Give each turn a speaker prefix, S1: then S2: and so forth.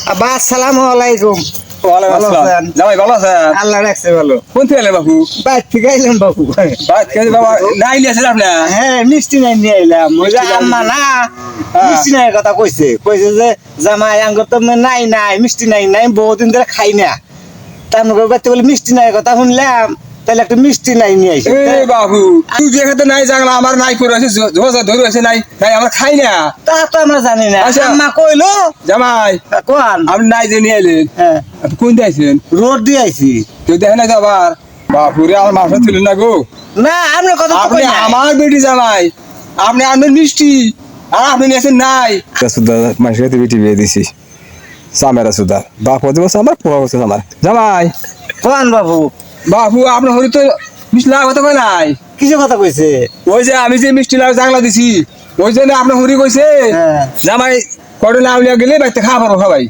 S1: আব্বা আসসালামু আলাইকুম।
S2: ওয়ালাইকুম
S1: ভালো
S2: আসসালাম।
S1: আছেন?
S2: জামাই ভালো আছেন?
S1: আল্লাহ রাখছে ভালো।
S2: কোন থেকে এলেন বাবু?
S1: বাইর থেকে আইলাম বাবু।
S2: বাদ কেন বাবা নাই নিয়েছেন আপনি?
S1: হ্যাঁ মিষ্টি নাই নিয়ে আইলাম। ওই যে
S2: মিষ্টি নাই
S1: আম্মা না
S2: হ্যাঁ।
S1: মিষ্টি নাই কথা কইছে যে জামাই আঙ্গুর তো নাই মিষ্টি নাই বহুদিন ধরে খাই না। তার মুখে বাইতে বলে মিষ্টি নাই কথা শুনলাম, তাহলে একটা মিষ্টি নাই নিয়ে আইছি।
S2: এ বাবু তুই যেখানে নাই জানলা আমার নাই করে আছে জোজা ধরে আছে নাই তাই আমরা খাই না।
S1: তা তো আমরা জানি না।
S2: আচ্ছা।
S1: আম্মা কইলো
S2: জামাই
S1: কোন
S2: আপনি নাই যে নিয়ে এলেন
S1: হ্যাঁ
S2: আপনি কোন দিয়েছেন?
S1: রোড দিয়ে আইছি।
S2: কেউ দেখে না আবার বাপুরে আমার মাথা তুলেন না গো।
S1: না আপনার কথা তো
S2: আপনি
S1: কই না।
S2: আমার বেটি জামাই আপনি আনবেন মিষ্টি আর আপনি নিয়েছেন নাই। সুদা মানুষের কাছে বেটি বিয়ে দিছি সামেরা সুদা বাপ হতে বসে আমার পোয়া বসে আমার জামাই
S1: কোন বাবু
S2: বাবু আপনার হরি তো মিষ্টি লাগা কথা কয় নাই।
S1: কিছু কথা কইছে?
S2: ওই যে আমি যে মিষ্টি লাউ জাংলা দিছি ওই জন্য আপনার হরি কইছে
S1: হ্যাঁ।
S2: জামাই কটে লাউ লিয়া গেলে বাইতে খাওয়া পারবো সবাই।